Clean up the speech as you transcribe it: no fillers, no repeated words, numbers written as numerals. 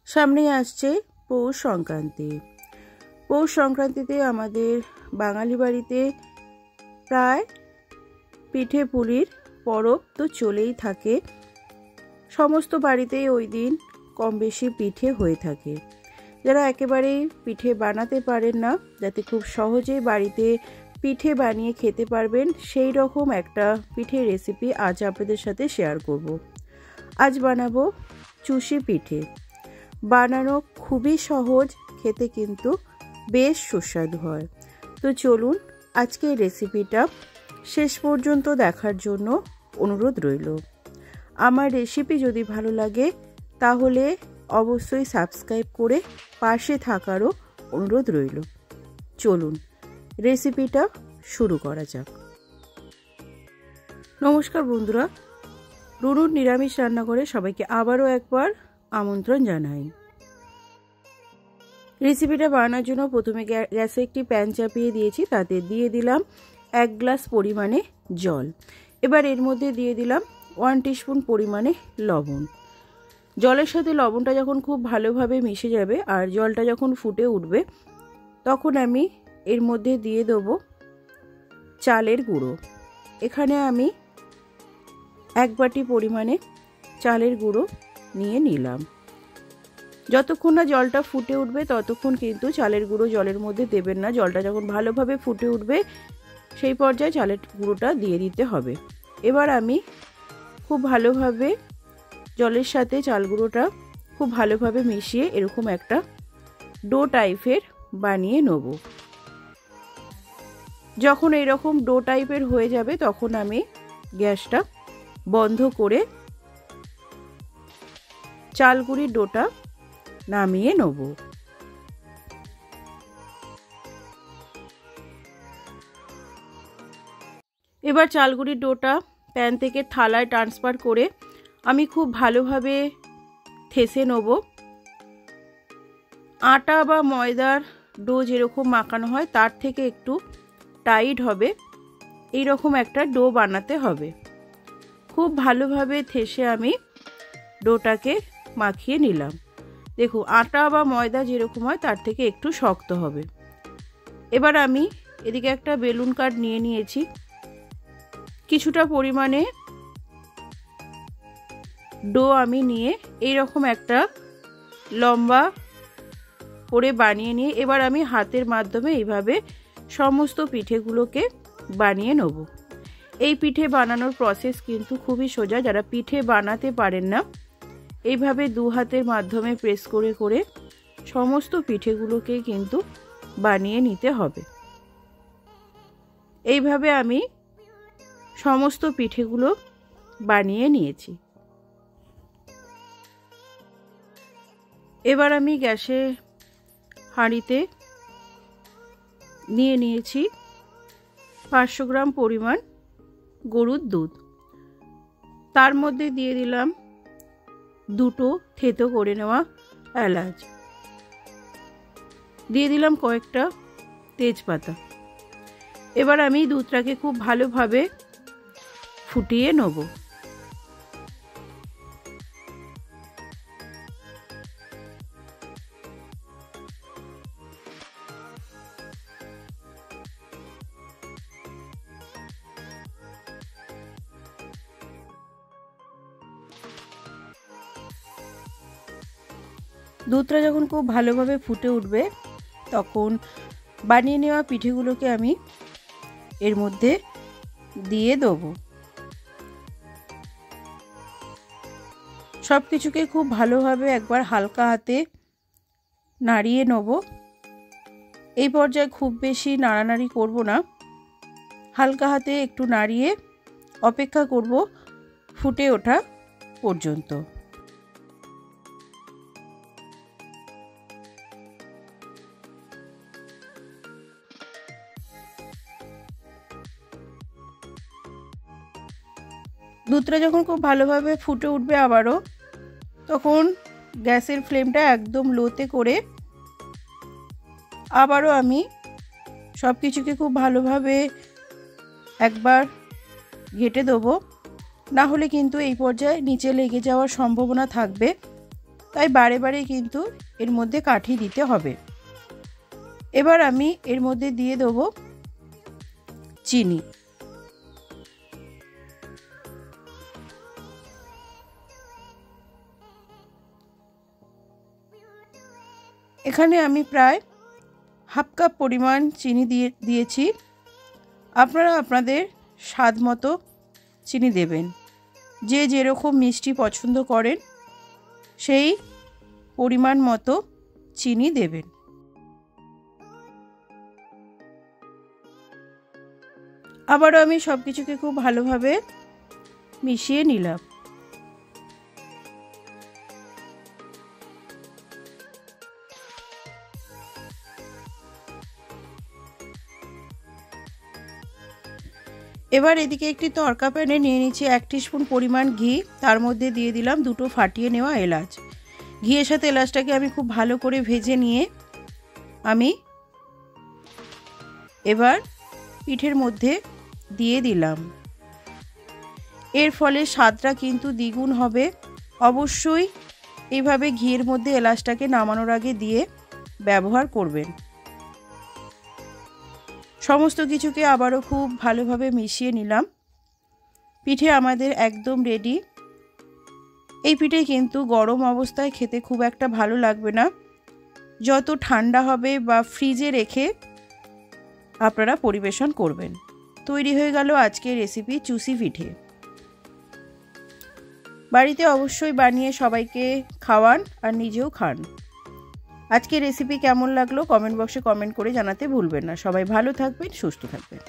সামনেই আসছে পৌষ সংক্রান্তি। পৌষ সংক্রান্তিতে আমাদের বাঙালি বাড়িতে প্রায় পিঠে পুলির পরব তো চলেই থাকে। সমস্ত বাড়িতেই ওই দিন কম বেশি পিঠে হয়ে থাকে। যারা একেবারেই পিঠে বানাতে পারেন না, যাতে খুব সহজেই বাড়িতে পিঠে বানিয়ে খেতে পারবেন, সেই রকম একটা পিঠে রেসিপি আজ আপনাদের সাথে শেয়ার করব। আজ বানাবো চুষি পিঠে। বানানো খুবই সহজ, খেতে কিন্তু বেশ সুস্বাদু হয়। তো চলুন আজকে এই রেসিপিটা শেষ পর্যন্ত দেখার জন্য অনুরোধ রইল। আমার রেসিপি যদি ভালো লাগে তাহলে অবশ্যই সাবস্ক্রাইব করে পাশে থাকারও অনুরোধ রইল। চলুন রেসিপিটা শুরু করা যাক। নমস্কার বন্ধুরা, রুনুর নিরামিষ রান্নাঘরে সবাইকে আবারও একবার আমন্ত্রণ জানাই। রেসিপিটা বানানোর জন্য প্রথমে গ্যাসে একটি প্যান চাপিয়ে দিয়েছি, তাতে দিয়ে দিলাম 1 গ্লাস পরিমাণে জল। এবার এর মধ্যে দিয়ে দিলাম 1 টিস্পুন পরিমাণে লবণ। জলের সাথে লবণটা যখন খুব ভালোভাবে মিশে যাবে আর জলটা যখন ফুটে উঠবে, তখন আমি এর মধ্যে দিয়ে দেবো চালের গুঁড়ো। এখানে আমি 1 বাটি পরিমাণে চালের গুঁড়ো নিয়ে নিলাম। যতক্ষণ না জলটা ফুটে উঠবে ততক্ষণ কিন্তু চালের গুঁড়ো জলের মধ্যে দেবেন না। জলটা যখন ভালোভাবে ফুটে উঠবে সেই পর্যায়ে চালের গুঁড়োটা দিয়ে দিতে হবে। এবার আমি খুব ভালোভাবে জলের সাথে চাল গুঁড়োটা খুব ভালোভাবে মিশিয়ে এরকম একটা ডো টাইপের বানিয়ে নেব। যখন এরকম ডো টাইপের হয়ে যাবে তখন আমি গ্যাসটা বন্ধ করে চালগুঁড়ির ডোটা নামিয়ে নেব। এবার চালগুঁড়ির ডোটা প্যান থেকে থালায় ট্রান্সফার করে আমি খুব ভালোভাবে থেসে নেব। আটা বা ময়দার ডো যেরকম মাখানো হয় তার থেকে একটু টাইট হবে, এই রকম একটা ডো বানাতে হবে। খুব ভালোভাবে থেসে আমি ডোটাকে মাখিয়ে নিলাম। দেখুন, আটা বা ময়দা যেরকম হয় তার থেকে একটু শক্ত হবে। এবার আমি এদিকে একটা বেলুন কাঠ নিয়ে নিয়েছি। কিছুটা পরিমাণে ডো আমি নিয়ে এইরকম একটা লম্বা করে বানিয়ে নিয়ে এবার আমি হাতের মাধ্যমে এইভাবে সমস্ত পিঠেগুলোকে বানিয়ে নেব। এই পিঠে বানানোর প্রসেস কিন্তু খুবই সোজা। যারা পিঠে বানাতে পারেন না, এইভাবে 2 হাতের মাধ্যমে প্রেস করে করে সমস্ত পিঠেগুলোকে কিন্তু বানিয়ে নিতে হবে। এইভাবে আমি সমস্ত পিঠেগুলো বানিয়ে নিয়েছি। এবার আমি গ্যাসে হাঁড়িতে নিয়ে নিয়েছি 500 গ্রাম পরিমাণ গরুর দুধ। তার মধ্যে দিয়ে দিলাম 2টো থেতো করে নেওয়া এলাচ, দিয়ে দিলাম কয়েকটা তেজপাতা। এবার আমি দুধটাকে খুব ভালোভাবে ফুটিয়ে নেব। দুধটা যখন খুব ভালোভাবে ফুটে উঠবে তখন বানিয়ে নেওয়া পিঠেগুলোকে আমি এর মধ্যে দিয়ে দেবো। সব কিছুকে খুব ভালোভাবে একবার হালকা হাতে নাড়িয়ে নেব। এই পর্যায়ে খুব বেশি নাড়ানাড়ি করব না, হালকা হাতে একটু নাড়িয়ে অপেক্ষা করব ফুটে ওঠা পর্যন্ত। দুধটা যখন খুব ভালোভাবে ফুটে উঠবে আবারও, তখন গ্যাসের ফ্লেমটা একদম লোতে করে আবারও আমি সব কিছুকে খুব ভালোভাবে একবার ঘেটে দেবো। না হলে কিন্তু এই পর্যায়ে নিচে লেগে যাওয়ার সম্ভাবনা থাকবে। তাই বারে বারে কিন্তু এর মধ্যে কাঠি দিতে হবে। এবার আমি এর মধ্যে দিয়ে দেবো চিনি। এখানে আমি প্রায় হাফ কাপ পরিমাণ চিনি দিয়েছি। আপনারা আপনাদের স্বাদ মতো চিনি দেবেন। যে যেরকম মিষ্টি পছন্দ করেন সেই পরিমাণ মতো চিনি দেবেন। আবারও আমি সব কিছুকে খুব ভালোভাবে মিশিয়ে নিলাম। এবার এদিকে একটি তড়কা প্যানে নিয়ে নিচ্ছি 1 টিস্পুন পরিমাণ ঘি। তার মধ্যে দিয়ে দিলাম 2টো ফাটিয়ে নেওয়া এলাচ। ঘিয়ের সাথে এলাচটাকে আমি খুব ভালো করে ভেজে নিয়ে আমি এবার পিঠের মধ্যে দিয়ে দিলাম। এর ফলে স্বাদটা কিন্তু দ্বিগুণ হবে। অবশ্যই এইভাবে ঘিয়ের মধ্যে এলাচটাকে নামানোর আগে দিয়ে ব্যবহার করবেন। সমস্ত কিছুকে আবারও খুব ভালোভাবে মিশিয়ে নিলাম। পিঠে আমাদের একদম রেডি। এই পিঠে কিন্তু গরম অবস্থায় খেতে খুব একটা ভালো লাগবে না। যত ঠান্ডা হবে বা ফ্রিজে রেখে আপনারা পরিবেশন করবেন। তৈরি হয়ে গেল আজকের রেসিপি চুষি পিঠে। বাড়িতে অবশ্যই বানিয়ে সবাইকে খাওয়ান আর নিজেও খান। আজকের রেসিপি কেমন লাগলো কমেন্ট বক্সে কমেন্ট করে জানাতে ভুলবেন না। সবাই ভালো থাকবেন, সুস্থ থাকবেন।